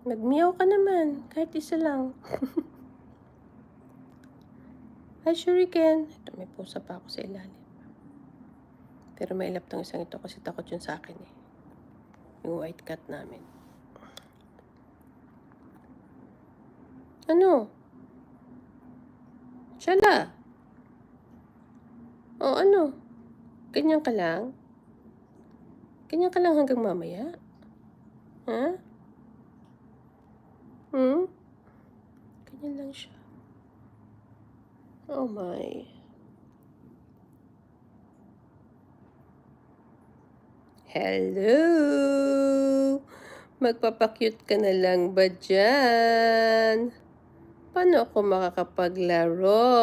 Nagmeow ka naman, kahit isa lang. Hi, Shuriken. Ito, may pusa pa ako sa ilalim. Pero may ilap tong isang ito kasi takot yun sa akin eh. Yung white cat namin. Ano? Shala? O ano? Ganyan ka lang? Ganyan ka lang hanggang mamaya? Ha? Ganyan lang siya. Oh my. Hello? Magpapakyut ka na lang ba dyan? Paano ako makakapaglaro?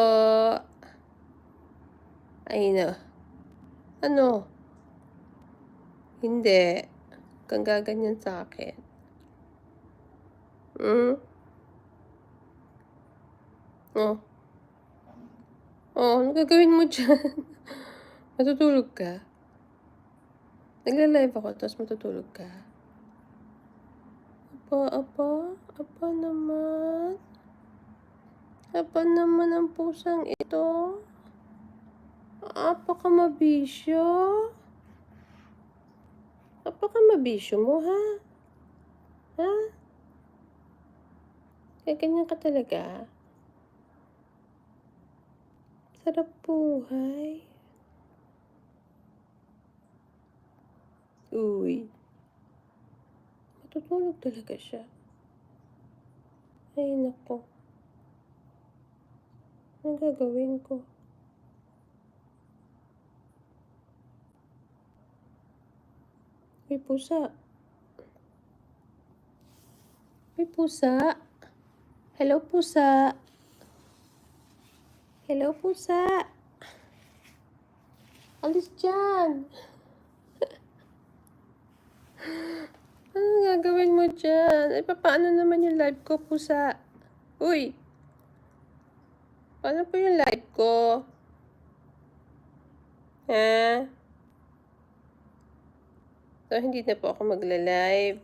Ay na. Ano? Hindi. Kang gaganyan sa akin. Oh. Oh, ano gagawin mo dyan? Matutulog ka? Nagla-live ako, tapos matutulog ka? Apa naman? Apa naman ang pusang ito? Apa ka mabisyo? Apa ka mabisyo mo, ha? Ha? Kaya ganyan ka talaga? Sarap buhay. Uy. Matutulog talaga siya. Ay, nako. Anong gagawin ko? May pusa. May pusa. Hello, pusa. Hello, pusa. Alis dyan. Anong gagawin mo dyan? Ay, paano naman yung live ko, pusa? Uy. Paano po yung live ko? Ha? So, hindi na po ako magla-live.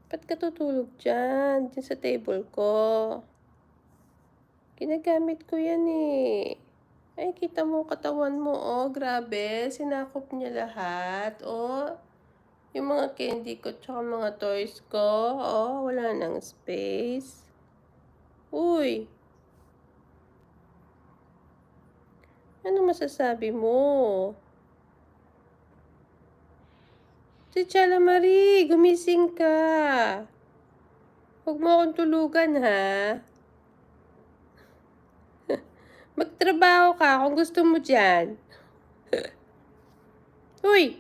Ba't ka tutulog dyan? Dyan sa table ko. Ginagamit ko yan eh. Ay, kita mo katawan mo, oh. Grabe. Sinakop niya lahat, oh. Yung mga candy ko, tsaka mga toys ko. Oh, wala nang space. Uy. Ano masasabi mo? Si Chala Marie, gumising ka. Huwag mo akong tulugan, ha? Magtrabaho ka kung gusto mo dyan. Uy,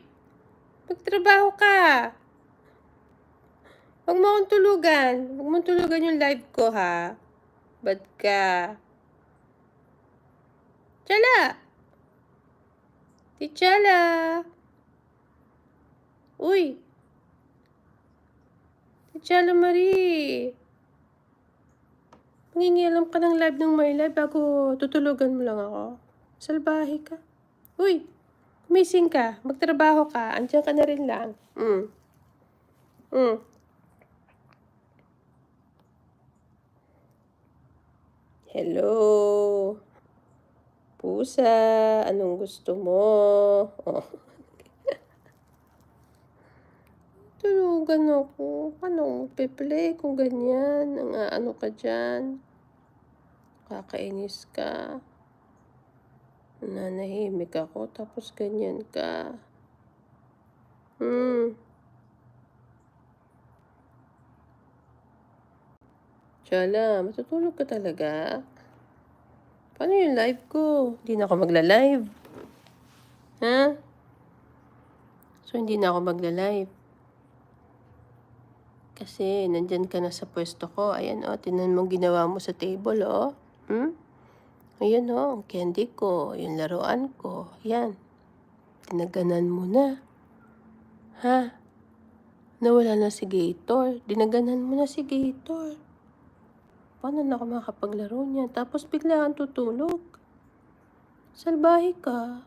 magtrabaho ka. Huwag mo akong tulugan. Huwag mo tulugan yung live ko, ha? Bad ka. Chala! Si Chala! Uy! Si Chala Marie! Mangingialam ka ng live ng my live bago tutulugan mo lang ako. Salbahe ka. Uy! Kumising ka. Magtrabaho ka. Andiyan ka na rin lang. Hello? Pusa, anong gusto mo? Oh. Tulugan ako. Paano pe-play kung ganyan? Ano ka dyan? Kakainis ka. Nanahimik ako tapos ganyan ka. Chala, matutulog ka talaga? Paano yung live ko? Hindi na ako magla-live. Ha? So, hindi na ako magla-live. Kasi, nandyan ka na sa pwesto ko. Ayan, oh. Tinan mo ginawa mo sa table, oh. Ayan, oh. Ang candy ko. Yung laruan ko. Ayan. Dinaganan mo na. Ha? Nawala na si Gator. Dinaganan mo na si Gator. Paano na ako makapaglaro niya? Tapos bigla kang tutulog. Salbahe ka.